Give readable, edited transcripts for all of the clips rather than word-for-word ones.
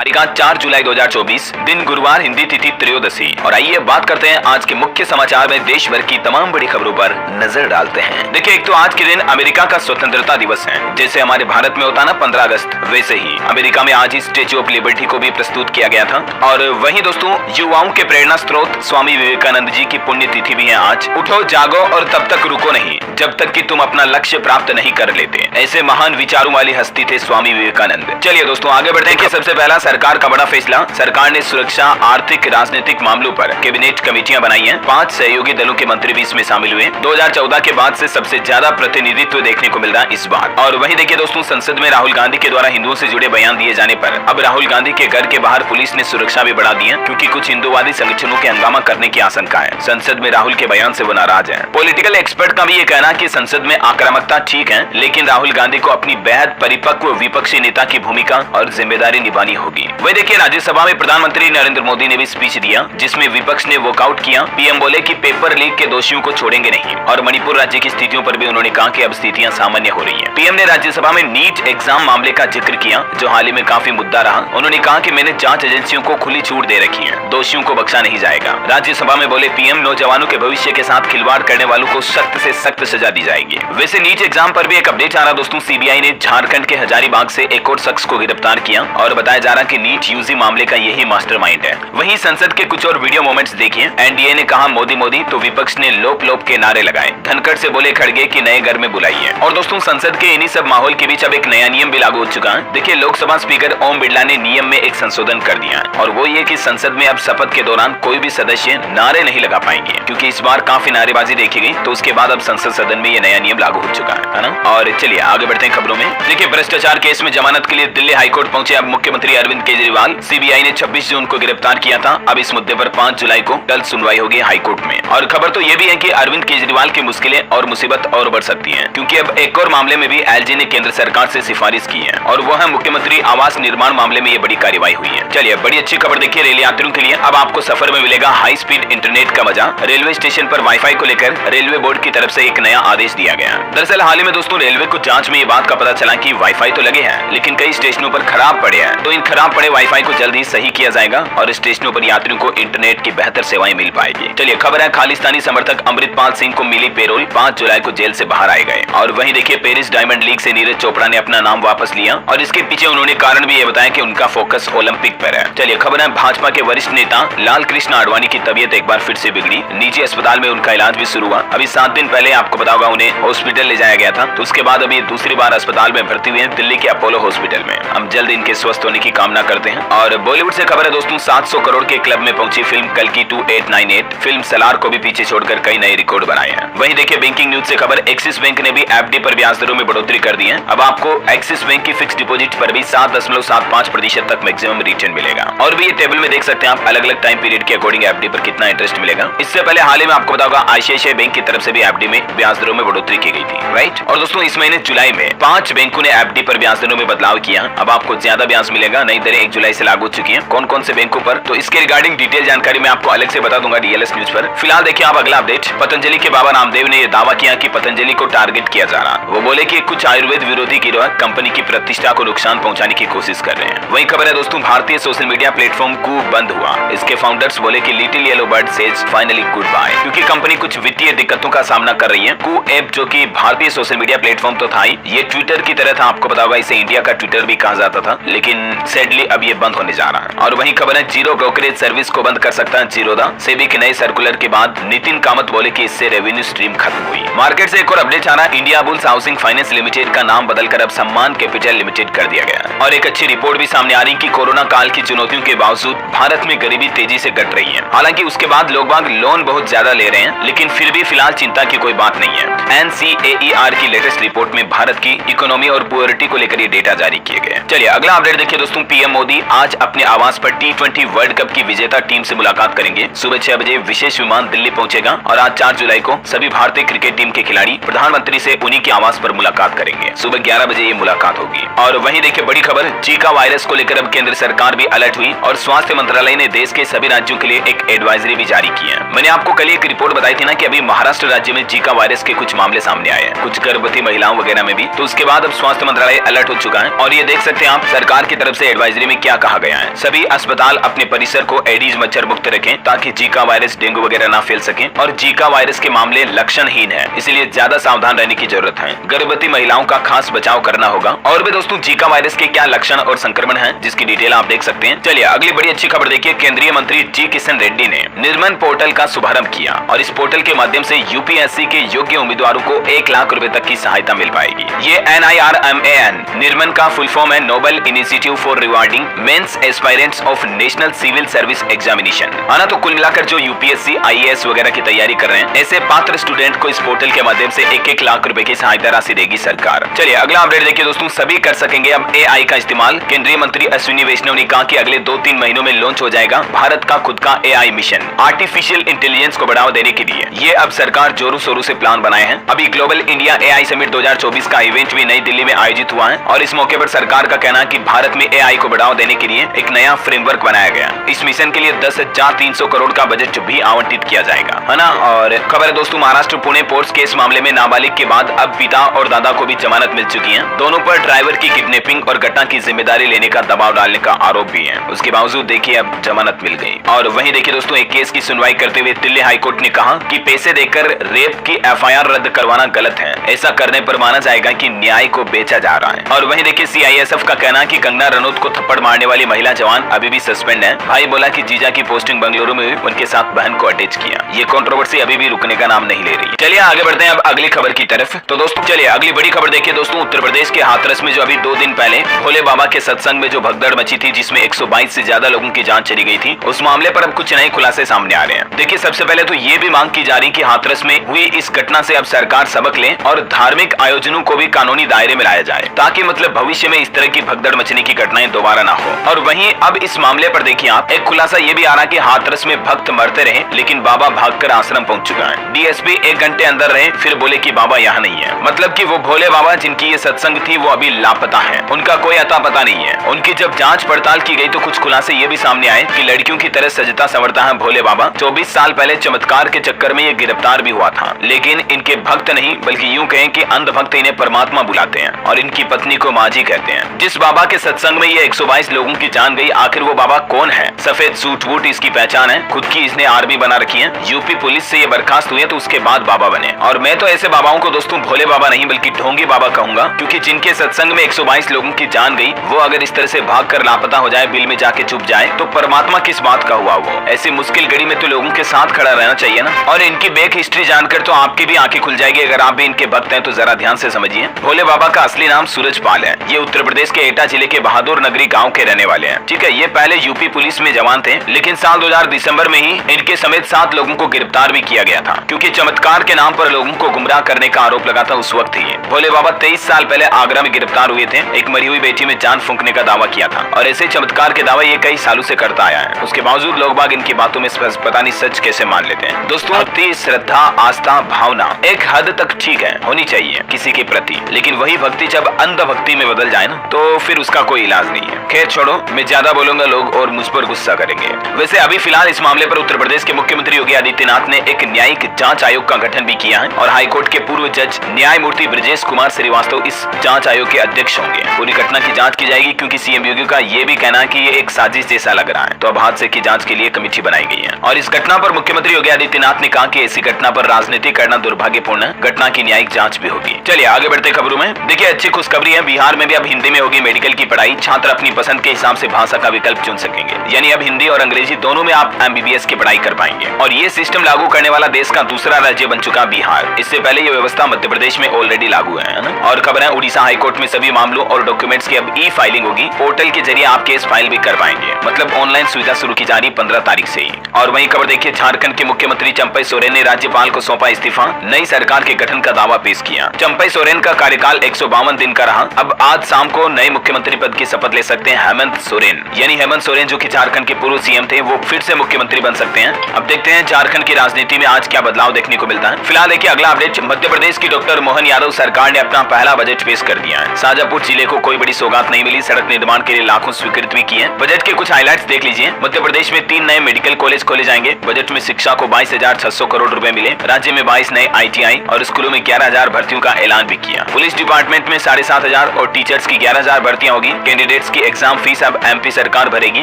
तारीख 4 जुलाई 2024, दिन गुरुवार, हिंदी तिथि त्रयोदशी। और आइए बात करते हैं आज के मुख्य समाचार में देश भर की तमाम बड़ी खबरों पर नजर डालते हैं। देखिए, एक तो आज के दिन अमेरिका का स्वतंत्रता दिवस है। जैसे हमारे भारत में होता ना 15 अगस्त, वैसे ही अमेरिका में आज ही स्टेच्यू ऑफ लिबर्टी को भी प्रस्तुत किया गया था। और वहीं दोस्तों, युवाओं के प्रेरणा स्रोत स्वामी विवेकानंद जी की पुण्यतिथि भी है आज। उठो, जागो और तब तक रुको नहीं जब तक कि तुम अपना लक्ष्य प्राप्त नहीं कर लेते। ऐसे महान विचारों वाली हस्ती थे स्वामी विवेकानंद। चलिए दोस्तों, आगे बढ़ते हैं कि सबसे पहला सरकार का बड़ा फैसला। सरकार ने सुरक्षा, आर्थिक, राजनीतिक मामलों पर कैबिनेट कमेटियां बनाई हैं। 5 सहयोगी दलों के मंत्री भी इसमें शामिल हुए। 2014 के बाद से सबसे ज्यादा प्रतिनिधित्व देखने को मिल रहा है इस बार। और वहीं देखिए दोस्तों, संसद में राहुल गांधी के द्वारा हिंदुओं से जुड़े बयान दिए जाने पर अब राहुल गांधी के घर के बाहर पुलिस ने सुरक्षा भी बढ़ा दी है, क्योंकि कुछ हिंदुवादी संगठनों के हंगामा करने की आशंका है। संसद में राहुल के बयान से वो नाराज है। पॉलिटिकल एक्सपर्ट का भी ये कहना कि संसद में आक्रामकता ठीक है, लेकिन राहुल गांधी को अपनी बेहद परिपक्व विपक्षी नेता की भूमिका और जिम्मेदारी निभानी होगी। वही देखिए, राज्यसभा में प्रधानमंत्री नरेंद्र मोदी ने भी स्पीच दिया, जिसमें विपक्ष ने वॉकआउट किया। पीएम बोले कि पेपर लीक के दोषियों को छोड़ेंगे नहीं। और मणिपुर राज्य की स्थितियों पर भी उन्होंने कहा कि अब स्थितियां सामान्य हो रही हैं। पीएम ने राज्यसभा में नीट एग्जाम मामले का जिक्र किया, जो हाल ही में काफी मुद्दा रहा। उन्होंने कहा कि मैंने जांच एजेंसियों को खुली छूट दे रखी है, दोषियों को बख्शा नहीं जाएगा। राज्यसभा में बोले पीएम, नौजवानों के भविष्य के साथ खिलवाड़ करने वालों को सख्त से सख्त सजा दी जाएगी। वैसे नीट एग्जाम पर भी एक अपडेट आ रहा दोस्तों। सीबीआई ने झारखंड के हजारीबाग से एक और शख्स को गिरफ्तार किया और बताया जा रहा कि नीट यूजी मामले का यही मास्टरमाइंड है। वहीं संसद के कुछ और वीडियो मोमेंट्स देखिए। एनडीए ने कहा मोदी मोदी, तो विपक्ष ने लोप लोप के नारे लगाए। धनखड़ से बोले खड़गे कि नए घर में बुलाइए। और दोस्तों, संसद के इन्हीं सब माहौल के बीच अब एक नया नियम भी लागू हो चुका है। देखिए, लोकसभा स्पीकर ओम बिरला ने नियम में एक संशोधन कर दिया है, और वो ये कि संसद में अब शपथ के दौरान कोई भी सदस्य नारे नहीं लगा पाएंगे, क्योंकि इस बार काफी नारेबाजी देखी गई। तो उसके बाद अब संसद सदन में ये नया नियम लागू हो चुका है ना। और चलिए आगे बढ़ते हैं खबरों में। देखिए, भ्रष्टाचार केस में जमानत के लिए दिल्ली हाईकोर्ट पहुंचे अब मुख्यमंत्री अरविंद केजरीवाल। सीबीआई ने 26 जून को गिरफ्तार किया था। अब इस मुद्दे पर 5 जुलाई को कल सुनवाई होगी हाईकोर्ट में। और खबर तो ये भी है कि अरविंद केजरीवाल की मुश्किलें और मुसीबत और बढ़ सकती हैं, क्योंकि अब एक और मामले में भी एलजी ने केंद्र सरकार से सिफारिश की है, और वो है मुख्यमंत्री आवास निर्माण मामले में ये बड़ी कार्रवाई हुई है। चलिए, बड़ी अच्छी खबर देखिए रेल यात्रियों के लिए। अब आपको सफर में मिलेगा हाई स्पीड इंटरनेट का मजा। रेलवे स्टेशन पर वाईफाई को लेकर रेलवे बोर्ड की तरफ से एक नया आदेश दिया गया। दरअसल हाल ही में दोस्तों, रेलवे को जांच में ये बात का पता चला कि वाईफाई तो लगे हैं, लेकिन कई स्टेशनों पर खराब पड़े हैं। तो इन खराब पड़े वाईफाई को जल्द ही सही किया जाएगा और स्टेशनों पर यात्रियों को इंटरनेट की बेहतर सेवाएं मिल पाएगी। चलिए, खबर है खालिस्तानी समर्थक अमृतपाल सिंह को मिली पेरोल, 5 जुलाई को जेल से बाहर आए गए। और वहीं देखिए, पेरिस डायमंड लीग से नीरज चोपड़ा ने अपना नाम वापस लिया, और इसके पीछे उन्होंने कारण भी ये बताया कि उनका फोकस ओलंपिक पर है। चलिए, खबर है भाजपा के वरिष्ठ नेता लाल कृष्ण आडवाणी की तबीयत एक बार फिर से बिगड़ी। निजी अस्पताल में उनका इलाज भी शुरू हुआ। अभी 7 दिन पहले आपको पता होगा उन्हें हॉस्पिटल ले जाया गया था। तो उसके बाद अभी दूसरी बार अस्पताल में भर्ती हुए हैं, दिल्ली के अपोलो हॉस्पिटल में। हम जल्द इनके स्वस्थ होने की कामना करते हैं। और बॉलीवुड से खबर है दोस्तों, 700 करोड़ के क्लब में पहुंची फिल्म कल्कि 2898। फिल्म सलार को भी पीछे छोड़कर कई नए रिकॉर्ड बनाए हैं। वहीं देखिए, बैंकिंग न्यूज से खबर, एक्सिस बैंक ने भी एफडी पर ब्याज दरों में बढ़ोतरी कर दी है। अब आपको एक्सिस बैंक की फिक्स डिपॉजिट पर भी 7.75% तक मैक्सिमम रिटर्न मिलेगा। और भी ये टेबल में देख सकते हैं आप अलग अलग टाइम पीरियड के अकॉर्डिंग एफडी पर कितना इंटरेस्ट मिलेगा। इससे पहले हाल ही में आपको पता होगा आईसीआईसीआई बैंक की तरफ से भी एफडी में ब्याज दरों में बढ़ोतरी की गई थी, राइट। और दोस्तों, इस महीने जुलाई में 5 बैंकों ने एफडी पर ब्याज दरों में बदलाव किया। अब आपको ज्यादा ब्याज मिलेगा। नई दरें 1 जुलाई से लागू हो चुकी हैं। कौन कौन से बैंकों पर, तो इसके रिगार्डिंग डिटेल जानकारी मैं आपको अलग से बता दूंगा डीएलएस न्यूज पर। फिलहाल देखिए आप अगला अपडेट। पतंजलि के बाबा रामदेव ने यह दावा किया कि पतंजलि को टारगेट किया जा रहा। वो बोले कि कुछ आयुर्वेद विरोधी गिरोह कंपनी की प्रतिष्ठा को नुकसान पहुंचाने की कोशिश कर रहे हैं। वही खबर है दोस्तों, भारतीय सोशल मीडिया प्लेटफॉर्म कू बंद हुआ। इसके फाउंडर्स बोले कि little yellow bird says finally goodbye, क्योंकि कंपनी कुछ वित्तीय दिक्कतों का सामना कर रही है। कू ऐप, जो कि भारतीय सोशल मीडिया प्लेटफॉर्म तो था ही, ये ट्विटर की तरह था। आपको पता होगा इसे इंडिया का ट्विटर भी कहा जाता था, लेकिन सैडली अब ये बंद होने जा रहा है। और वही खबर है, जीरो ब्रोकरेज सर्विस को बंद कर सकता है जीरोदा। सेबी के नए सर्कुलर के बाद नितिन कामत बोले कि इससे रेवेन्यू स्ट्रीम खत्म हुई। मार्केट से एक और अपडेट आ रहा है, India bulls housing finance limited का नाम बदलकर अब सम्मान कैपिटल लिमिटेड कर दिया गया। और एक अच्छी रिपोर्ट भी सामने आ रही कि कोरोना काल की चुनौतियों के बावजूद भारत में गरीबी तेजी से घट रही है। हालांकि उसके बाद लोग बाग लोन बहुत ज्यादा ले रहे हैं, लेकिन फिर भी फिलहाल चिंता की कोई बात नहीं है। एनसीएईआर की लेटेस्ट रिपोर्ट में भारत की इकोनॉमी और पुअरिटी को लेकर ये डेटा जारी किए गए। चलिए अगला अपडेट देखिए दोस्तों, पीएम मोदी आज अपने आवास पर T20 वर्ल्ड कप की विजेता टीम से मुलाकात करेंगे। सुबह 6 बजे विशेष विमान दिल्ली पहुंचेगा और आज 4 जुलाई को सभी भारतीय क्रिकेट टीम के खिलाड़ी प्रधानमंत्री से उन्हीं के आवास पर मुलाकात करेंगे। सुबह 11 बजे ये मुलाकात होगी। और वहीं देखिए बड़ी खबर, जीका वायरस को लेकर अब केंद्र सरकार भी अलर्ट हुई और स्वास्थ्य मंत्रालय ने देश के सभी राज्यों के लिए एक एडवाइजरी भी जारी की है। मैंने आपको कल एक रिपोर्ट बताई थी ना कि अभी महाराष्ट्र राज्य में जीका वायरस के कुछ मामले सामने आए हैं, कुछ गर्भवती महिलाओं वगैरह में भी। तो उसके बाद अब स्वास्थ्य मंत्रालय अलर्ट हो चुका है और ये देख सकते हैं आप, सरकार की तरफ से एडवाइजरी एडवाइजरी में क्या कहा गया है। सभी अस्पताल अपने परिसर को एडीज मच्छर मुक्त रखें ताकि जीका वायरस, डेंगू वगैरह ना फैल सके। और जीका वायरस के मामले लक्षणहीन है, इसलिए ज्यादा सावधान रहने की जरूरत है। गर्भवती महिलाओं का खास बचाव करना होगा। और भी दोस्तों जीका वायरस के क्या लक्षण और संक्रमण है जिसकी डिटेल आप देख सकते हैं। चलिए अगली बड़ी अच्छी खबर देखिए। केंद्रीय मंत्री जी किशन रेड्डी ने निर्मन पोर्टल का शुभारंभ किया और इस पोर्टल के माध्यम से यूपीएससी के योग्य उम्मीदवारों को 1 लाख रुपए तक की सहायता मिल पाएगी। ये NIRMAN निर्मन का फुल फॉर्म है, noble initiative for rewarding mains aspirants of national civil service examination. आना तो कुल मिलाकर जो यूपीएससी IAS वगैरह की तैयारी कर रहे हैं ऐसे पात्र स्टूडेंट को इस पोर्टल के माध्यम से 1-1 लाख रुपए की सहायता राशि देगी सरकार। चलिए अगला अपडेट देखिए दोस्तों। सभी कर सकेंगे अब AI का इस्तेमाल। केंद्रीय मंत्री अश्विनी वैष्णव ने कहा कि अगले 2-3 महीनों में लॉन्च हो जाएगा भारत का खुद का AI मिशन। आर्टिफिशियल इंटेलिजेंस को बढ़ावा देने के लिए ये अब सरकार जोरों शोरों से प्लान बनाए हैं। अभी ग्लोबल इंडिया AI समिट 2024 का इवेंट भी नई दिल्ली में आयोजित हुआ है और इस मौके पर सरकार का कहना है कि भारत में AI को बढ़ावा देने के लिए एक नया फ्रेमवर्क बनाया गया। इस मिशन के लिए 10,300 करोड़ का बजट भी आवंटित किया जाएगा, है ना। और खबर है दोस्तों, महाराष्ट्र पुणे पोर्ट्स केस मामले में नाबालिग के बाद अब पिता और दादा को भी जमानत मिल चुकी है। दोनों पर ड्राइवर की किडनैपिंग और घटना की जिम्मेदारी लेने का दबाव डालने का आरोप भी है। उसके बावजूद देखिए अब जमानत मिल गई। और वहीं देखिए दोस्तों, एक केस की सुनवाई करते हुए दिल्ली हाईकोर्ट ने कहा कि पैसे देकर रेप की FIR रद्द करवाना गलत है। ऐसा करने पर माना जाएगा कि न्याय को बेचा जा रहा है। और वहीं देखिए CISF का कहना है कि कंगना रनौत को थप्पड़ मारने वाली महिला जवान अभी भी सस्पेंड है। भाई बोला कि जीजा की पोस्टिंग बेंगलुरु में हुई, उनके साथ बहन को अटैच किया। ये कंट्रोवर्सी अभी भी रुकने का नाम नहीं ले रही। चलिए आगे बढ़ते हैं अब अगली खबर की तरफ। तो दोस्तों चलिए अगली बड़ी खबर देखिए दोस्तों। उत्तर प्रदेश के हाथरस में जो अभी 2 दिन पहले भोले बाबा के सत्संग में जो भगदड़ मची थी जिसमें 122 से ज्यादा लोगों की जान चली गई थी, उस मामले पर अब कुछ नए खुलासे सामने आ रहे हैं। देखिए सबसे पहले तो ये भी मांग की जा रही कि हाथरस में हुई इस घटना से अब सरकार सबक ले और धार्मिक आयोजनों को भी कानूनी दायरे में लाया जाए ताकि मतलब भविष्य में इस तरह की भगदड़ मचने की घटनाएं दोबारा ना हो। और वहीं अब इस मामले पर देखिए आप, एक खुलासा ये भी आ रहा कि हाथरस में भक्त मरते रहे लेकिन बाबा भागकर आश्रम पहुंच चुका है। DSP 1 घंटे अंदर रहे फिर बोले कि बाबा यहाँ नहीं है। मतलब कि वो भोले बाबा जिनकी ये सत्संग थी वो अभी लापता है, उनका कोई अता पता नहीं है। उनकी जब जांच पड़ताल की गई तो कुछ खुलासे ये भी सामने आए कि लड़कियों की तरह सजता संवरता है भोले बाबा। 24 साल पहले चमत्कार के चक्कर में ये गिरफ्तार भी हुआ था, लेकिन इनके भक्त नहीं बल्कि यूं कहें कि अंधभक्त इन्हें परमात्मा बुलाते हैं और इनकी पत्नी को माँ जी कहते हैं। जिस बाबा के सत्संग में ये 122 लोगों की जान गई, आखिर वो बाबा कौन है? सफेद सूट वूट इसकी पहचान है, खुद की इसने आर्मी बना रखी है। यूपी पुलिस से ये बर्खास्त हुए तो उसके बाद बाबा बने। और मैं तो ऐसे बाबाओं को दोस्तों भोले बाबा नहीं बल्कि ढोंगी बाबा कहूंगा, क्योंकि जिनके सत्संग में 122 लोगों की जान गई वो अगर इस तरह से भाग कर लापता हो जाए, बिल में जाके छुप जाए तो परमात्मा किस बात का हुआ? वो ऐसी मुश्किल घड़ी में तो लोगों के साथ खड़ा रहना चाहिए ना। और इनकी बैक हिस्ट्री जानकर तो आपकी भी आंखें खुल जाएगी। अगर आप भी इनके भक्त हैं तो जरा ध्यान से समझिए। भोले बाबा का असली नाम सूरजपाल है। ये उत्तर प्रदेश के एटा जिले के बहादुर नगरी गांव के रहने वाले हैं। ठीक है, ये पहले यूपी पुलिस में जवान थे, लेकिन साल 2000 दिसंबर में ही इनके समेत 7 लोगों को गिरफ्तार भी किया गया था, क्योंकि चमत्कार के नाम पर लोगों को गुमराह करने का आरोप लगा था उस वक्त ही। भोले बाबा 23 साल पहले आगरा में गिरफ्तार हुए थे। एक मरी हुई बेटी में जान फूंकने का दावा किया था और ऐसे चमत्कार के दावा ये कई सालों से करता आया है। उसके बावजूद लोग बाग इनकी बातों में पता नहीं सच कैसे मान लेते हैं। दोस्तों भक्ति, श्रद्धा, आस्था, भावना एक हद तक ठीक है, होनी चाहिए किसी के प्रति, लेकिन वही भक्ति जब अंध भक्ति में बदल जाए ना तो फिर उसका कोई इलाज नहीं है। खैर छोड़ो, मैं ज्यादा बोलूंगा लोग और मुझ पर गुस्सा करेंगे। वैसे अभी फिलहाल इस मामले पर उत्तर प्रदेश के मुख्यमंत्री योगी आदित्यनाथ ने एक न्यायिक जांच आयोग का गठन भी किया है और हाईकोर्ट के पूर्व जज न्यायमूर्ति ब्रजेश कुमार श्रीवास्तव इस जांच आयोग के अध्यक्ष होंगे। पूरी घटना की जांच की जाएगी, क्योंकि सीएम योगी का ये भी कहना है कि ये एक साजिश जैसा लग रहा है। तो अब हादसे की जांच के लिए कमेटी बनाई गई है और इस घटना पर मुख्यमंत्री योगी आदित्यनाथ ने कहा कि ऐसी घटना पर राजनीति करना दुर्भाग्यपूर्ण है, घटना की न्यायिक जांच भी होगी। चलिए आगे बढ़ते खबरों में। देखिए अच्छी खुशखबरी है, बिहार में भी अब हिंदी में होगी मेडिकल की पढ़ाई। छात्र अपनी पसंद के हिसाब से भाषा का विकल्प चुन सकेंगे, यानी अब हिंदी और अंग्रेजी दोनों में आप MBBS की पढ़ाई कर पाएंगे। और ये सिस्टम लागू करने वाला देश का दूसरा राज्य बन चुका बिहार। इससे पहले ये व्यवस्था मध्य प्रदेश में ऑलरेडी लागू है ना। और खबर है उड़ीसा हाईकोर्ट में सभी मामलों और डॉक्यूमेंट्स की अब E-फाइलिंग होगी। पोर्टल के जरिए आप केस फाइल भी कर पाएंगे, मतलब ऑनलाइन सुविधा शुरू की जा रही 15 तारीख से ही। और वहीं खबर देखिए, झारखंड के मुख्यमंत्री चंपई सोरेन ने राज्यपाल को सौंपा इस्तीफा, नई सरकार के गठन का दावा पेश किया। चंपई सोरेन का कार्यकाल 152 दिन का रहा। अब आज शाम को नए मुख्यमंत्री पद की शपथ ले सकते हैं हेमंत सोरेन, यानी हेमंत सोरेन जो कि झारखंड के पूर्व CM थे, वो फिर से मुख्यमंत्री बन सकते हैं। अब देखते हैं झारखंड की राजनीति में आज क्या बदलाव देखने को मिलता है। फिलहाल देखिए अगला अपडेट, मध्य प्रदेश की डॉक्टर मोहन यादव सरकार ने अपना पहला बजट पेश कर दिया है। शाजापुर जिले को कोई बड़ी सौगात नहीं मिली, सड़क निर्माण के लिए लाखों स्वीकृत भी किए। बजट के कुछ हाइलाइट्स देख लीजिए। मध्य प्रदेश में 3 नए मेडिकल कॉलेज खोले जाएंगे। बजट में शिक्षा को 22,600 करोड़ रुपए मिले। राज्य में 22 नए ITI और स्कूलों में 11,000 भर्तियों का ऐलान भी किया। पुलिस डिपार्टमेंट में 7,500 और टीचर्स की 11,000 भर्तियां होगी। कैंडिडेट्स की एग्जाम फीस अब एमपी सरकार भरेगी।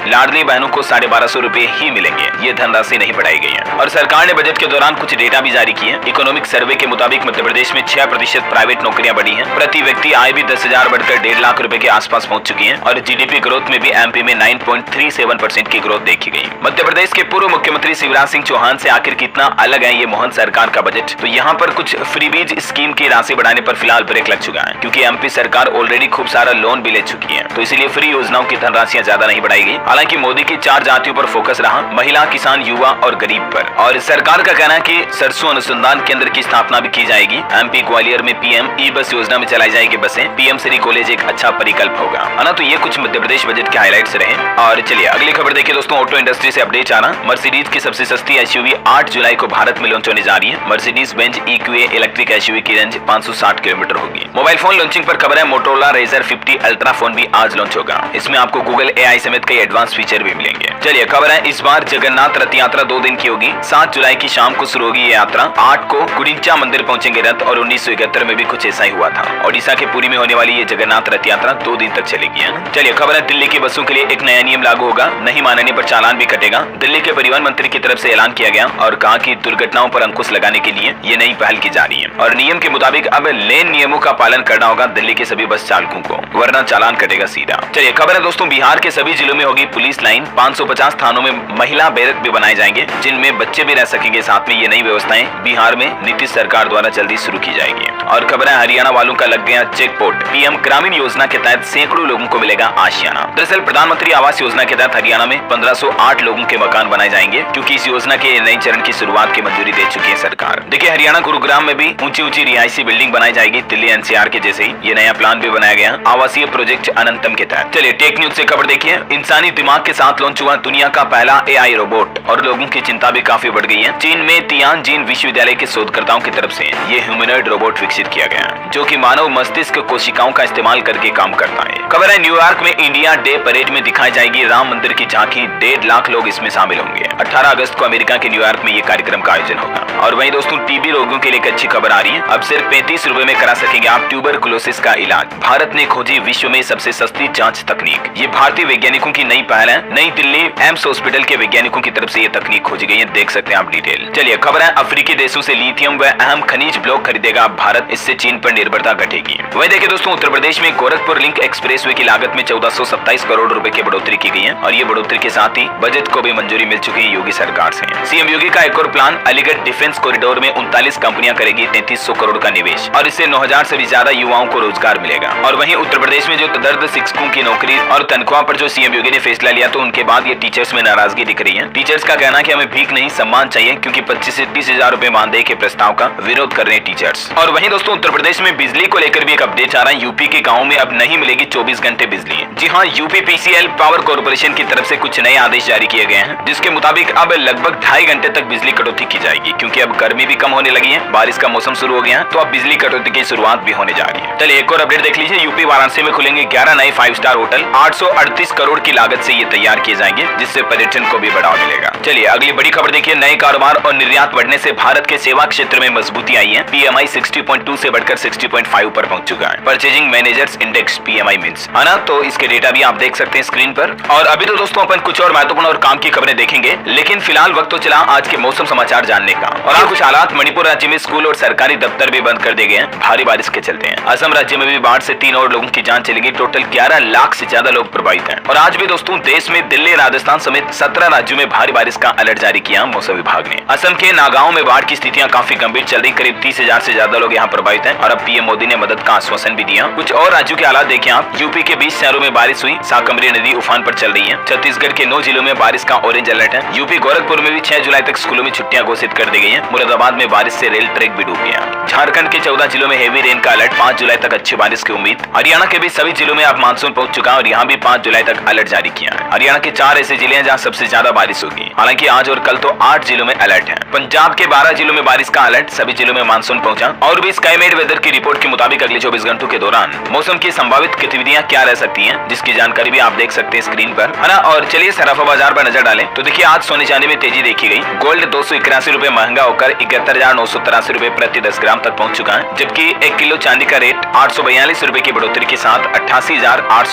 लाडली बहनों को 1250 रुपए ही मिलेंगे, ये धनराशि नहीं बढ़ाई गई है। और सरकार ने बजट के दौरान कुछ डेटा भी जारी किए। इकोनॉमिक सर्वे के मुताबिक मध्य प्रदेश में 6% प्राइवेट नौकरियां बढ़ी हैं। प्रति व्यक्ति आय भी 10,000 बढ़कर 1.5 लाख रुपए के आसपास पहुंच चुकी है। और जीडीपी ग्रोथ में भी एमपी में 9.37% की ग्रोथ देखी गई। मध्य प्रदेश के पूर्व मुख्यमंत्री शिवराज सिंह चौहान से आखिर कितना अलग है ये मोहन सरकार का बजट? तो यहाँ पर कुछ फ्रीबीज स्कीम की राशि बढ़ाने पर फिलहाल ब्रेक लग चुका है, क्योंकि एमपी सरकार ऑलरेडी खूब सारा लोन भी ले चुकी है, तो इसीलिए फ्री योजनाओं की धनराशियां ज्यादा नहीं बढ़ाई गई। हालांकि मोदी की 4 जातियों पर फोकस रहा, महिला, किसान, युवा और गरीब पर। और सरकार का कहना है कि सरसों अनुसंधान केंद्र की स्थापना भी की जाएगी। एमपी ग्वालियर में पीएम ई बस योजना में चलाई जाएगी बसें। पीएम श्री कॉलेज एक अच्छा परिकल्प होगा, है ना। तो ये कुछ मध्य प्रदेश बजट के हाईलाइट्स रहे। और चलिए अगली खबर देखिए दोस्तों, ऑटो इंडस्ट्री से अपडेट आना। मर्सिडीज की सबसे सस्ती एसयूवी 8 जुलाई को भारत में लॉन्च होने जा रही है। Mercedes Benz EQA electric SUV की रेंज 560 किलोमीटर होगी। मोबाइल फोन लॉन्चिंग पर खबर है, मोटोरोला Razr 50 अल्ट्रा फोन भी आज लॉन्च होगा। इसमें आपको गूगल AI समेत कई एडवांस फीचर भी मिलेंगे। चलिए खबर है, इस बार जगन्नाथ रथ यात्रा 2 दिन की होगी। 7 जुलाई की शाम को शुरू होगी ये यात्रा। 8 को गुडिंचा मंदिर पहुंचेंगे रथ, और 1971 में भी कुछ ऐसा ही हुआ था। ओडिशा के पुरी में होने वाली ये जगन्नाथ रथ यात्रा 2 दिन तक चलेगी। चलिए खबर है, दिल्ली की बसों के लिए एक नया नियम लागू होगा। नहीं मानने पर चालान भी कटेगा। दिल्ली के परिवहन मंत्री की तरफ से ऐलान किया गया और कहा कि दुर्घटनाओं पर अंकुश लगाने के लिए ये नई पहल की जा रही है। और नियम के मुताबिक अब लेन नियमों का पालन करना होगा दिल्ली के सभी बस चालकों को, वरना चालान कटेगा सीधा। चलिए खबर है दोस्तों, बिहार के सभी जिलों में होगी पुलिस लाइन। 550 थानों में महिला बैरक भी बनाए जाएंगे, जिनमें बच्चे भी रह सकेंगे। साथ में ये नई व्यवस्थाएं बिहार में नीतीश सरकार द्वारा जल्दी शुरू की जाएगी। और खबर है, हरियाणा वालों का लग गया जैकपॉट। पीएम ग्रामीण योजना के तहत सैकड़ों लोगों को मिलेगा आशियाना। दरअसल प्रधानमंत्री आवास योजना के तहत हरियाणा में 1508 लोगों के मकान बनाए जाएंगे, क्योंकि इस योजना के नए चरण की शुरुआत की मंजूरी दे चुकी है सरकार। देखिए हरियाणा गुरुग्राम में भी ऊंची रिहायशी बिल्डिंग बनाई जाएगी, दिल्ली NCR के जैसे ही। ये नया प्लान भी बनाया गया आवासीय प्रोजेक्ट अनंतम के तहत। चलिए टेक न्यूज से खबर देखिए, इंसानी दिमाग के साथ लॉन्च हुआ दुनिया का पहला AI रोबोट, और लोगों की चिंता भी काफी बढ़ गई है। चीन में तियानजिन विश्वविद्यालय के शोधकर्ताओं की तरफ से ये ह्यूमनॉइड रोबोट विकसित किया गया, जो कि मानव मस्तिष्क कोशिकाओं का इस्तेमाल करके काम करता है। खबर है, न्यूयॉर्क में इंडिया डे परेड में दिखाई जाएगी राम मंदिर की झांकी। 1.5 लाख लोग इसमें शामिल होंगे। 18 अगस्त को अमेरिका के न्यूयॉर्क में ये कार्यक्रम का आयोजन होगा। और वहीं दोस्तों, टीबी रोगियों के लिए एक अच्छी खबर आ रही है। अब सिर्फ 35 रुपए में करा सकेंगे आप ट्यूबरकुलोसिस का इलाज। भारत ने खोजी विश्व में सबसे सस्ती जांच तकनीक। ये भारतीय वैज्ञानिकों की नई पहल है। नई दिल्ली एम्स हॉस्पिटल के वैज्ञानिकों की तरफ से ये तकनीक खोजी गई है, देख सकते हैं आप डिटेल। चलिए खबर है, अफ्रीकी देशों से लिथियम व अहम खनिज ब्लॉक खरीदेगा भारत, इससे चीन पर निर्भरता घटेगी। वही देखिए दोस्तों, उत्तर प्रदेश में गोरखपुर लिंक एक्सप्रेसवे की लागत में 1427 करोड़ रुपए की बढ़ोतरी की गई है। और ये बढ़ोतरी के साथ ही बजट को भी मंजूरी मिल चुकी है योगी सरकार से। सीएम योगी का एक और प्लान, अलीगढ़ डिफेंस कॉरिडोर में 39 कंपनियां करेगी 3300 करोड़ का निवेश, और इससे 9000 से भी ज्यादा युवाओं को रोजगार मिलेगा। और वहीं उत्तर प्रदेश में जो दर्द शिक्षकों की नौकरी और तनख्वाह पर जो सीएम योगी ने फैसला लिया, तो उनके बाद ये टीचर्स में नाराजगी दिख रही है। टीचर्स का कहना है कि हमें भीख नहीं सम्मान चाहिए, क्योंकि 25 से 30 हजार रुपए मानदेय के प्रस्ताव का विरोध कर रहे हैं टीचर्स। और वहीं दोस्तों, उत्तर प्रदेश में बिजली को लेकर भी एक अपडेट आ रहा है। यूपी के गाँव में अब नहीं मिलेगी 24 घंटे बिजली। जी हाँ, UPPCL पावर कॉर्पोरेशन की तरफ से कुछ नए आदेश जारी किए गए हैं, जिसके मुताबिक अब लगभग 2.5 घंटे तक बिजली कटौती की जाएगी, क्योंकि अब गर्मी भी कम होने लगी है, बारिश का मौसम शुरू हो गया है, तो अब बिजली कटौती की शुरुआत भी होने जा रही है। चलिए एक और अपडेट देख लीजिए, यूपी वाराणसी में खुलेंगे 11 नए 5 स्टार होटल। 838 करोड़ की लागत से ये तैयार किए जाएंगे, जिससे पर्यटन को भी बढ़ावा मिलेगा। चलिए अगली बड़ी खबर देखिए, नए कारोबार और निर्यात बढ़ने से भारत के सेवा क्षेत्र में मजबूती आई है। PMI 60.2 से बढ़कर 60.5 पर पहुंच चुका है। Purchasing managers index PMI means, है ना। तो इसके डेटा भी आप देख सकते हैं स्क्रीन पर। और अभी तो दोस्तों अपन कुछ और महत्वपूर्ण और काम की खबरें देखेंगे, लेकिन फिलहाल वक्त तो चला आज के मौसम समाचार जानने का। और आज कुछ हालात, मणिपुर राज्य में स्कूल और सरकारी दफ्तर भी बंद कर दिए गए हैं भारी बारिश के चलते हैं। असम राज्य में भी बाढ़ से 3 और लोगों की जान चली गई। टोटल 11 लाख से ज्यादा लोग प्रभावित हैं। और आज भी दोस्तों देश में दिल्ली, राजस्थान समेत 17 राज्यों में भारी बारिश का अलर्ट जारी किया मौसम विभाग ने। असम के नागांव में बाढ़ की स्थितियां काफी गंभीर चल रही, करीब 30,000 से ज्यादा लोग यहाँ प्रभावित हैं। और अब पीएम मोदी ने मदद का आश्वासन भी दिया। कुछ और राज्यों के हालात देखें आप। यूपी के 20 शहरों में बारिश हुई, साकमरी नदी उफान पर चल रही है। छत्तीसगढ़ के 9 जिलों में बारिश का ऑरेंज अलर्ट है। यूपी गोरखपुर में भी 6 जुलाई तक स्कूलों में छुट्टियां घोषित कर दी गई हैं। मुरादाबाद में बारिश से रेल ट्रैक भी डूब गया। झारखंड के 14 जिलों में हेवी रेन का अलर्ट, 5 जुलाई तक अच्छी बारिश की उम्मीद। हरियाणा के भी सभी जिलों में अब मानसून पहुंच चुका है और यहाँ भी 5 जुलाई तक अलर्ट जारी किया है। हरियाणा के 4 ऐसे जिले हैं जहाँ सबसे ज्यादा बारिश होगी। हालांकि आज और कल तो 8 जिलों में अलर्ट है। पंजाब के 12 जिलों में बारिश का अलर्ट, सभी जिलों में मानसून पहुंचा। और भी स्काईमेड वेदर की रिपोर्ट के मुताबिक अगले 24 घंटों के दौरान मौसम की संभावित गतिविधियां क्या रह सकती हैं, जिसकी जानकारी भी आप देख सकते हैं स्क्रीन पर, है ना। और चलिए सराफा बाजार पर नजर डालें तो देखिए आज सोने चांदी में तेजी देखी गई। गोल्ड 281 रुपए महंगा होकर 71,983 रुपए प्रति 10 ग्राम तक पहुंच चुका है, जबकि 1 किलो चांदी का रेट 842 रुपए की बढ़ोतरी के साथ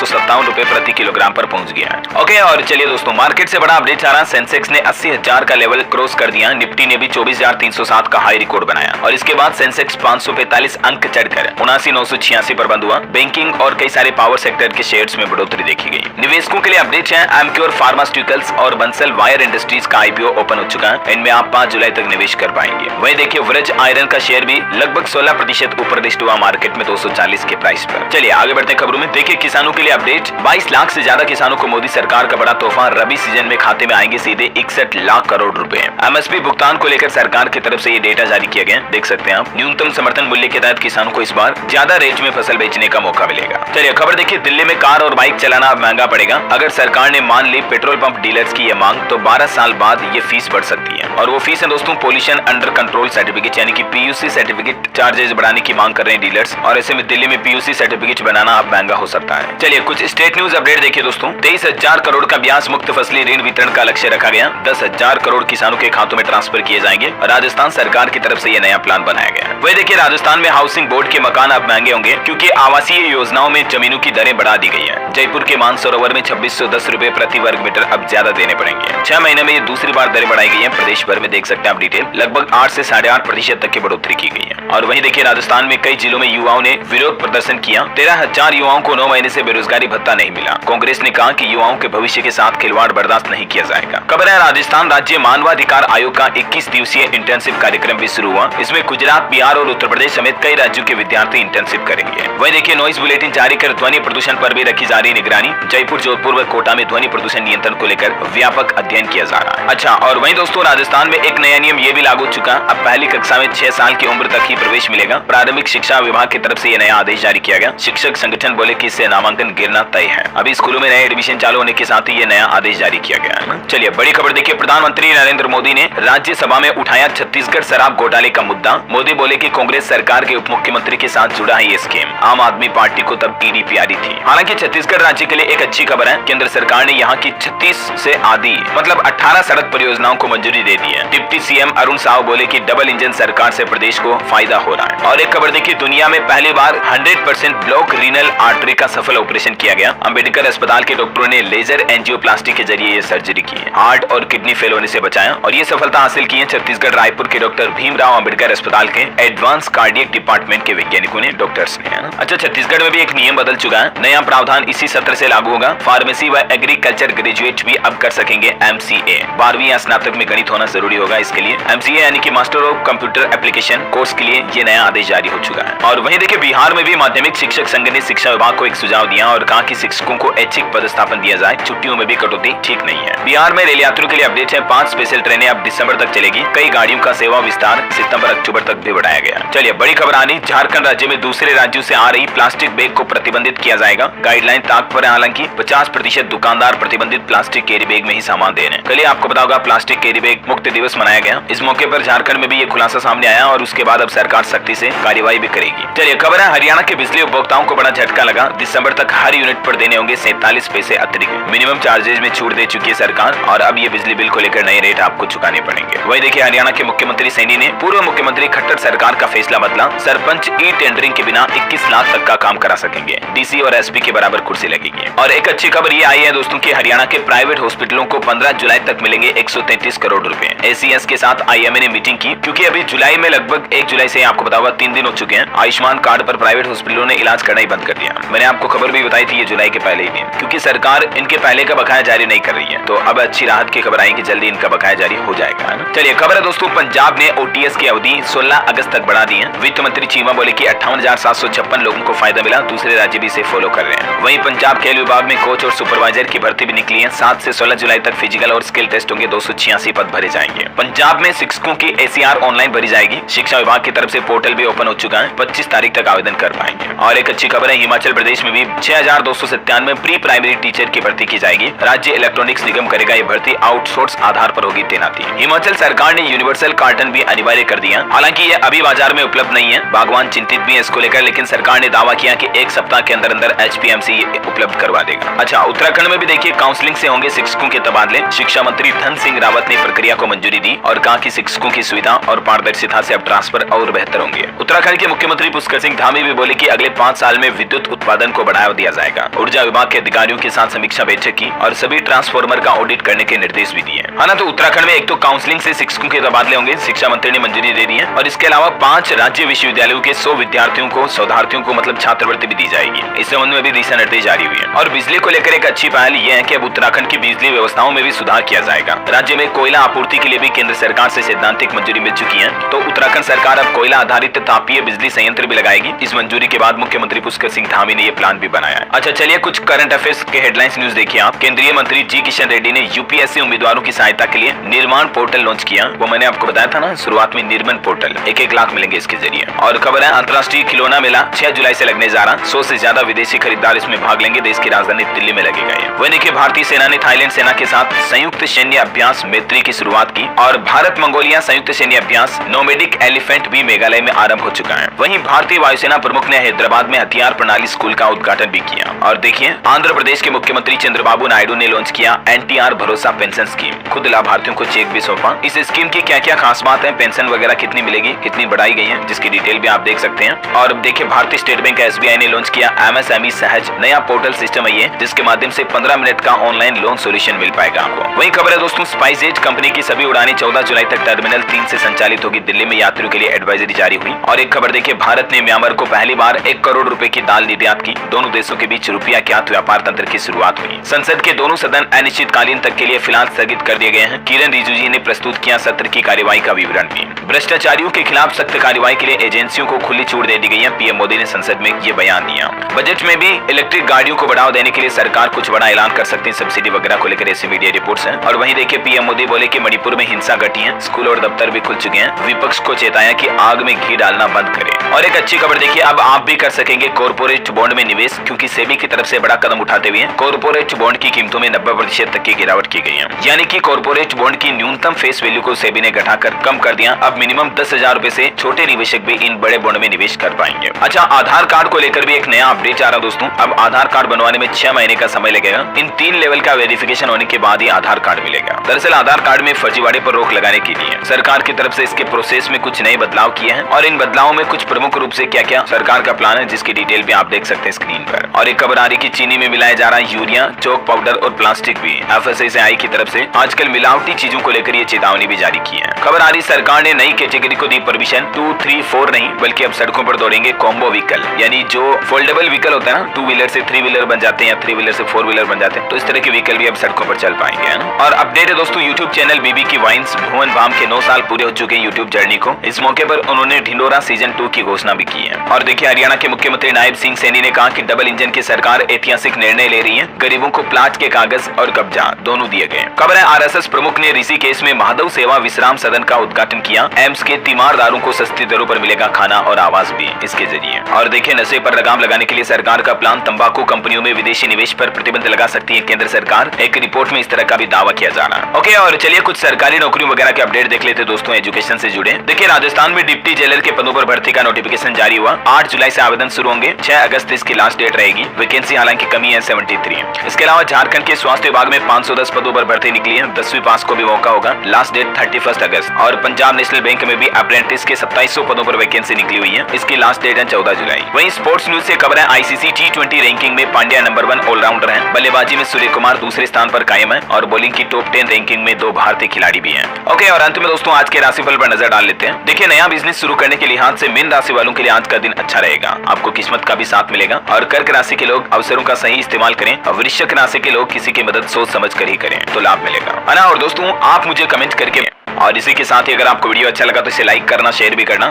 ₹757 प्रति किलोग्राम पर पहुंच गया है। ओके, और चलिए दोस्तों, मार्केट से बड़ा अपडेट आ रहा है। सेंसेक्स ने 80,000 का लेवल क्रॉस कर दिया। निफ्टी ने भी 24,307 का हाई रिकॉर्ड बनाया और इसके बाद सेंसेक्स 545 अंक चढ़कर 79,986 पर बंद हुआ। बैंकिंग और कई सारे पावर सेक्टर के शेयर्स में बढ़ोतरी देखी गई। निवेशकों के लिए अपडेट है। एमक्योर फार्मास्यूटिकल्स और बंसल वायर इंडस्ट्रीज का आईपीओ ओपन हो चुका है। इनमें आप 5 जुलाई तक निवेश कर पाएंगे। वहीं देखिए, व्रज आयरन का शेयर भी लगभग 16% ऊपर लिस्ट हुआ मार्केट में 240 के प्राइस पर। चलिए आगे बढ़ते हैं खबरों में। देखिए, किसानों के लिए अपडेट। 22 लाख से ज्यादा किसानों को मोदी सरकार का बड़ा तोहफा। रबी सीजन में खाते में आएंगे सीधे 61 लाख करोड़ रुपए। एमएसपी भुगतान को लेकर सरकार की तरफ से ये डेटा जारी किया गया, देख सकते हैं आप। न्यूनतम समर्थन मूल्य के तहत किसानों को इस बार ज्यादा रेट में फसल बेचने का मौका मिलेगा। चलिए खबर देखिए, दिल्ली में कार और बाइक चलाना अब महंगा पड़ेगा। अगर सरकार ने मान ली पेट्रोल पंप डीलर्स की ये मांग, तो 12 साल बाद ये फीस बढ़ सकती है। और वो फीस है दोस्तों, पोल्यूशन अंडर कंट्रोल सर्टिफिकेट यानी कि पीयूसी सर्टिफिकेट चार्जेस बढ़ाने की मांग कर रहे हैं डीलर्स। और ऐसे में दिल्ली में पीयूसी सर्टिफिकेट बनाना अब महंगा हो सकता है। चलिए कुछ स्टेट न्यूज अपडेट देखिए दोस्तों। 23,000 करोड़ का ब्याज मुक्त फसली ऋण वितरण का लक्ष्य रखा गया। 10,000 करोड़ किसानों के खातों में ट्रांसफर किए जाएंगे। राजस्थान सरकार की तरफ से ये नया प्लान बनाया गया। वही देखिए, राजस्थान में हाउसिंग बोर्ड के मकान अब महंगे होंगे क्योंकि आवासीय योजनाओं में जमीनों की दरें बढ़ा दी गई है। जयपुर के मानसरोवर में 2610 रुपए प्रति वर्ग मीटर अब ज्यादा देने पड़ेंगे। 6 महीने में ये दूसरी बार दरें बढ़ाई गई है। प्रदेश भर में देख सकते हैं आप डिटेल, लगभग 8 से 8.5% तक की बढ़ोतरी की गई है। और वहीं देखिए, राजस्थान में कई जिलों में युवाओं ने विरोध प्रदर्शन किया। 13,000 युवाओं को 9 महीने से बेरोजगारी भत्ता नहीं मिला। कांग्रेस ने कहा कि युवाओं के भविष्य के साथ खिलवाड़ बर्दाश्त नहीं किया जाएगा। खबर है, राजस्थान राज्य मानवाधिकार आयोग का 21 दिवसीय इंटर्नशिप कार्यक्रम भी शुरू हुआ। इसमें गुजरात, बिहार और उत्तर प्रदेश समेत कई राज्यों के विद्यार्थी इंटर्नशिप करेंगे। वहीं देखिए, नॉइज बुलेटिन जारी कर ध्वनि प्रदूषण पर भी रखी जा रही निगरानी। जयपुर, जोधपुर व कोटा में ध्वनि प्रदूषण नियंत्रण को लेकर व्यापक अध्ययन किया जा रहा है। अच्छा, और वहीं दोस्तों, राजस्थान में एक नया नियम ये भी लागू हो चुका। अब पहली कक्षा में 6 साल की उम्र तक ही प्रवेश मिलेगा। प्रारंभिक शिक्षा विभाग की तरफ से ये नया आदेश जारी किया गया। शिक्षक संगठन बोले कि इससे नामांकन गिरना तय है। अभी स्कूलों में नए एडमिशन चालू होने के साथ ही ये नया आदेश जारी किया गया है। चलिए बड़ी खबर देखिए, प्रधानमंत्री नरेंद्र मोदी ने राज्यसभा में उठाया छत्तीसगढ़ शराब घोटाले का मुद्दा। मोदी बोले कि कांग्रेस सरकार के उप मुख्यमंत्री के साथ जुड़ा है ये स्कीम। आम आदमी पार्टी को तब ईडी प्यारी थी। हालांकि छत्तीसगढ़ राज्य के लिए एक अच्छी खबर है। केंद्र सरकार ने यहाँ की 36 से आधी मतलब 18 सड़क परियोजनाओं को मंजूरी दे दी है। डिप्टी सीएम अरुण साव बोले कि डबल इंजन सरकार से प्रदेश को फायदा हो रहा है। और एक खबर देखिए, दुनिया में पहली बार 100% ब्लॉक रीनल आर्टरी का सफल ऑपरेशन किया गया। अंबेडकर अस्पताल के डॉक्टरों ने लेजर एंजियोप्लास्टी के जरिए ये सर्जरी की है। हार्ट और किडनी फेल होने से बचाया और ये सफलता हासिल की है छत्तीसगढ़ रायपुर के डॉक्टर भीमराव अंबेडकर अस्पताल के एडवांस कार्डियक डिपार्टमेंट के वैज्ञानिकों ने, डॉक्टर्स ने। अच्छा, छत्तीसगढ़ में भी एक नियम बदल चुका है। नया प्रावधान इसी सत्र से लागू होगा। फार्मेसी व एग्रीकल्चर ग्रेजुएट भी अब कर सकेंगे MCA। 12वीं या स्नातक में गणित होना जरूरी होगा इसके लिए। MCA यानी कि master of computer application course के लिए ये नया आदेश जारी हो चुका है। और वहीं देखिए, बिहार में भी माध्यमिक शिक्षक संघ ने शिक्षा विभाग को एक सुझाव दिया और कहा कि शिक्षकों को ऐच्छिक पदस्थापन दिया जाए। छुट्टियों में भी कटौती ठीक नहीं है। बिहार में रेल यात्रियों के लिए अपडेट है। 5 स्पेशल ट्रेनें अब दिसंबर तक चलेगी। कई गाड़ियों का सेवा विस्तार सितंबर-अक्टूबर तक भी बढ़ाया गया। चलिए बड़ी खबर आनी, झारखंड राज्य में दूसरे राज्यों से आ रही प्लास्टिक बैग को प्रतिबंधित किया जाएगा। गाइडलाइन ताक पर है। हालांकि 50% दुकानदार प्रतिबंधित प्लास्टिक कैरी बैग में ही सामान दे रहे हैं। कल आपको पता होगा प्लास्टिक कैरी बैग मुक्त दिवस मनाया गया। इस मौके पर झारखंड में भी ये खुलासा सामने आया और उसके बाद अब सरकार सख्ती से कार्रवाई भी करेगी। चलिए खबर है, हरियाणा के बिजली उपभोक्ताओं को बड़ा झटका लगा। दिसंबर तक हर यूनिट पर देने होंगे 47 पैसे अतिरिक्त। मिनिमम चार्जेज में छूट दे चुकी है सरकार और अब ये बिजली बिल को लेकर नए रेट आपको चुकाने पड़ेंगे। वही देखिए, हरियाणा के मुख्यमंत्री सैनी ने पूर्व मुख्यमंत्री खट्टर सरकार का फैसला बदला। सरपंच ई टेंडरिंग के बिना 21 लाख तक का काम करा सकेंगे। डीसी और एसपी के बराबर कुर्सी लगेगी। और एक अच्छी खबर ये आई है दोस्तों कि हरियाणा के प्राइवेट हॉस्पिटलों को 15 जुलाई तक मिलेंगे 133 करोड़ रुपए। ACS के साथ IMA ने मीटिंग की क्योंकि अभी जुलाई में लगभग 1 जुलाई से आपको बताऊंगा 3 दिन हो चुके हैं। आयुष्मान कार्ड पर प्राइवेट हॉस्पिटलों ने इलाज करना ही बंद कर दिया। मैंने आपको खबर भी बताई थी ये जुलाई के पहले ही दिन, क्योंकि सरकार इनके पहले का बकाया जारी नहीं कर रही है। तो अब अच्छी राहत की खबर आई कि जल्दी इनका बकाया जारी हो जाएगा, है ना। चलिए खबर है दोस्तों, पंजाब ने OTS की अवधि 16 अगस्त तक बढ़ा दी है। वित्त मंत्री चीमा बोले कि 58,756 लोगों को फायदा मिला। दूसरे राज्य भी इसे फॉलो कर रहे हैं। वहीं पंजाब खेल विभाग में कोच और सुपरवाइजर की भर्ती भी निकली है। 7 से 16 जुलाई तक फिजिकल और स्किल टेस्ट होंगे। 286 पद भरे जाएंगे। पंजाब में शिक्षकों की ACR ऑनलाइन भरी जाएगी। शिक्षा विभाग की तरफ से पोर्टल भी ओपन हो चुका है। 25 तारीख तक आवेदन कर पाएंगे। और एक अच्छी खबर है, हिमाचल प्रदेश में भी 6,297 प्री प्राइमरी टीचर की भर्ती की जाएगी। राज्य इलेक्ट्रॉनिक्स निगम करेगा ये भर्ती। आउटसोर्स आधार पर होगी तैनाती। हिमाचल सरकार ने यूनिवर्सल कार्टन भी अनिवार्य कर दिया। हालांकि ये अभी बाजार में उपलब्ध नहीं है। बागवान चिंतित भी है इसको लेकर, लेकिन सरकार ने दावा किया कि 1 सप्ताह के अंदर अंदर HPMC उपलब्ध करवा देगा। अच्छा, उत्तराखंड में भी देखिए काउंसलिंग से होंगे शिक्षकों के तबादले। शिक्षा मंत्री धन सिंह रावत ने प्रक्रिया को मंजूरी दी और कहा कि शिक्षकों की सुविधा और पारदर्शिता से अब ट्रांसफर और बेहतर होंगे। उत्तराखंड के मुख्यमंत्री पुष्कर सिंह धामी भी बोले कि अगले 5 साल में विद्युत उत्पादन को बढ़ावा दिया जाएगा। ऊर्जा विभाग के अधिकारियों के साथ समीक्षा बैठक की और सभी ट्रांसफार्मर का ऑडिट करने के निर्देश भी दिए। है ना। तो उत्तराखंड में एक तो काउंसलिंग से शिक्षकों के तबादले होंगे, शिक्षा मंत्री ने मंजूरी दे दी है। और इसके अलावा 5 राज्य विश्वविद्यालयों के 100 विद्यार्थियों को शोधार्थियों को मतलब छात्रवृत्ति भी दी जाएगी। इस संबंध में भी दिशा निर्देश जारी हुई है। और बिजली को लेकर एक अच्छी पहल यह है कि अब उत्तराखंड की बिजली व्यवस्थाओं में भी सुधार किया जाएगा। राज्य में कोयला आपूर्ति के लिए भी केंद्र सरकार से सैद्धांतिक मंजूरी मिल चुकी है। तो उत्तराखंड सरकार अब कोयला आधारित तापीय बिजली संयंत्र भी लगाएगी। इस मंजूरी के बाद मुख्यमंत्री पुष्कर सिंह धामी ने ये प्लान भी बनाया है। अच्छा चलिए कुछ करंट अफेयर्स के हेडलाइंस न्यूज देखिए आप। केंद्रीय मंत्री जी किशन रेड्डी ने यूपीएससी उम्मीदवारों की सहायता के लिए निर्माण पोर्टल लॉन्च किया। वो मैंने आपको बताया था ना शुरुआत में, निर्माण पोर्टल 1-1 लाख मिलेंगे इसके जरिए। और खबर है अंतर्राष्ट्रीय खिलौना मेला 6 जुलाई से लगने जा रहा। 100 से ज्यादा विदेशी खरीदार इसमें भाग लेंगे। देश की राजधानी दिल्ली में लगेगा ये। वहीं देखिए भारतीय सेना ने थाईलैंड सेना के साथ संयुक्त सैन्य अभ्यास मैत्री की शुरुआत की। और भारत मंगोलिया संयुक्त सैन्य अभ्यास नोमेडिक एलिफेंट भी मेघालय में आरंभ हो चुका है। वहीं भारतीय वायुसेना प्रमुख ने हैदराबाद में हथियार प्रणाली स्कूल का उद्घाटन भी किया। और देखिए आंध्र प्रदेश के मुख्यमंत्री चंद्रबाबू नायडू ने लॉन्च किया एनटीआर भरोसा पेंशन स्कीम। खुद लाभार्थियों को चेक भी सौंपा। इस स्कीम की क्या क्या खास बात है, पेंशन वगैरह कितनी मिलेगी, कितनी बढ़ाई गई है, जिसकी डिटेल भी आप देख सकते हैं। और देखिए भारतीय स्टेट बैंक एसबीआई ने लॉन्च किया एमएसएमई सहज नया पोर्टल सिस्टम है ये, जिसके माध्यम से 15 मिनट का ऑनलाइन लोन सोल्यूशन मिल पाएगा आपको। वही खबर है दोस्तों स्पाइसजेट कंपनी की सभी उड़ानें 14 जुलाई तक टर्मिनल 3 से संचालित होगी। दिल्ली में यात्रियों के लिए एडवाइजरी जारी हुई। और एक खबर देखिए भारत ने म्यांमार को पहली बार 1 करोड़ रुपए की दाल निर्यात की। दोनों देशों के बीच रुपया ज्ञात व्यापार तंत्र की शुरुआत हुई। संसद के दोनों सदन अनिश्चितकालीन तक के लिए फिलहाल स्थगित कर दिए गए हैं। किरण रिजिजू जी ने प्रस्तुत किया सत्र की कार्यवाही का विवरण भी। भ्रष्टाचारियों के खिलाफ सख्त कार्यवाही के लिए एजेंसियों को खुली छूट दे दी गई है। पीएम मोदी ने संसद में ये बयान दिया। बजट में भी इलेक्ट्रिक गाड़ियों को बढ़ावा देने के लिए सरकार कुछ बड़ा ऐलान कर सकती है। सब्सिडी वगैरह को लेकर ऐसी मीडिया रिपोर्ट्स हैं। और वहीं देखिए पीएम मोदी बोले कि मणिपुर में हिंसा घटी है, स्कूल और दफ्तर भी खुल चुके हैं। विपक्ष को चेताया कि आग में घी डालना बंद करें। और एक अच्छी खबर देखिए अब आप भी कर सकेंगे कॉर्पोरेट बॉन्ड में निवेश, क्योंकि सेबी की तरफ से बड़ा कदम उठाते हुए कॉर्पोरेट बॉन्ड की कीमतों में 90% तक की गिरावट की गई है। यानी कि कॉर्पोरेट बॉन्ड की न्यूनतम फेस वैल्यू को सेबी ने घटाकर कम कर दिया। अब मिनिमम 10,000 रुपए से छोटे निवेशक भी इन बड़े बॉन्ड में निवेश कर पाएंगे। अच्छा आधार कार्ड को लेकर भी एक नया अपडेट आ रहा दोस्तों। अब आधार कार्ड बनवाने में 6 महीने का समय लगेगा। इन 3 लेवल का वेरिफिकेशन होने के बाद ही आधार कार्ड मिलेगा। दरअसल आधार कार्ड में फर्जीवाड़े पर रोक लगाने के लिए सरकार की तरफ से इसके प्रोसेस में कुछ नए बदलाव किए हैं। और इन बदलावों में कुछ प्रमुख रूप से क्या क्या सरकार का प्लान है, जिसकी डिटेल भी आप देख सकते हैं स्क्रीन पर। और एक खबर आ रही कि चीनी में मिलाया जा रहा है यूरिया, चौक पाउडर और प्लास्टिक भी। एफएसएसएआई की तरफ से आजकल मिलावटी चीजों को लेकर ये चेतावनी भी जारी की है। खबर आ रही सरकार ने नई कैटेगरी को दी परमिशन। 2, 3, 4 नहीं बल्कि अब सड़कों पर दौड़ेंगे कॉम्बो व्हीकल, यानी जो फोल्डेबल व्हीकल होता है ना, 2 व्हीलर से 3 व्हीलर बन जाते हैं या 3 व्हीलर से 4 व्हीलर बन जाते हैं, तो इस तरह के व्हीकल भी अब सड़कों पर चल पाएंगे, है ना। और अपडेट है दोस्तों यूट्यूब चैनल बीबी की वाइन्स भुवन बाम के 9 साल पूरे हो चुके हैं यूट्यूब जर्नी को। इस मौके पर उन्होंने ढिंडोरा सीजन 2 की घोषणा भी की है। और देखिए हरियाणा के मुख्यमंत्री नायब सिंह सैनी ने कहा कि डबल इंजन की सरकार ऐतिहासिक निर्णय ले रही है। गरीबों को प्लाट के कागज और कब्जा दोनों दिए गए। खबर है आरएसएस प्रमुख ने ऋषिकेश में महादेव सेवा विश्राम सदन का उद्घाटन किया। एम्स के तीमारदारों को सस्ती दरों पर मिलेगा खाना और आवास भी इसके जरिए। और देखिए नशे पर लगाम लगाने के लिए सरकार का प्लान। तंबाकू कंपनियों में विदेशी निवेश पर प्रतिबंध लगा सकती है केंद्र सरकार। एक रिपोर्ट में इस तरह का भी दावा किया जा रहा है। ओके और चलिए कुछ सरकारी नौकरियों वगैरह के अपडेट देख लेते दोस्तों एजुकेशन से जुड़े। देखिए राजस्थान में डिप्टी जेलर के पदों पर भर्ती का नोटिफिकेशन जारी हुआ। 8 जुलाई से आवेदन शुरू होंगे। 6 अगस्त इसकी लास्ट डेट रहेगी। वैकेंसी हालांकि कमी है 73। इसके अलावा झारखंड के स्वास्थ्य विभाग में 510 पदों पर भर्ती निकली है। 10वीं पास को भी मौका होगा। लास्ट डेट 31 अगस्त। और पंजाब नेशनल बैंक में भी अप्रेंटिस के 2700 पदों पर वैकेंसी निकली हुई है। इसकी लास्ट डेट है 14 जुलाई। वहीं स्पोर्ट्स न्यूज से खबर है आईसीसी T20 रैंकिंग में पांड्या नंबर 1 ऑलराउंडर हैं। बल्लेबाजी में सूर्य कुमार दूसरे स्थान पर कायम है और बॉलिंग की टॉप 10 रैंकिंग में 2 भारतीय खिलाड़ी भी हैं। ओके और अंत में दोस्तों आज के राशिफल पर नजर डाल लेते हैं। देखिए नया बिजनेस शुरू करने के लिहाज से मीन राशि वालों के लिए आज का दिन अच्छा रहेगा। आपको किस्मत का भी साथ मिलेगा। और कर्क राशि के लोग अवसरों का सही इस्तेमाल करें। और वृश्चिक राशि के लोग किसी की मदद सोच समझ कर ही करें तो लाभ मिलेगा, है ना। और दोस्तों आप मुझे कमेंट करके और इसी के साथ ही अगर आपको वीडियो अच्छा लगा तो इसे लाइक करना, शेयर भी करना।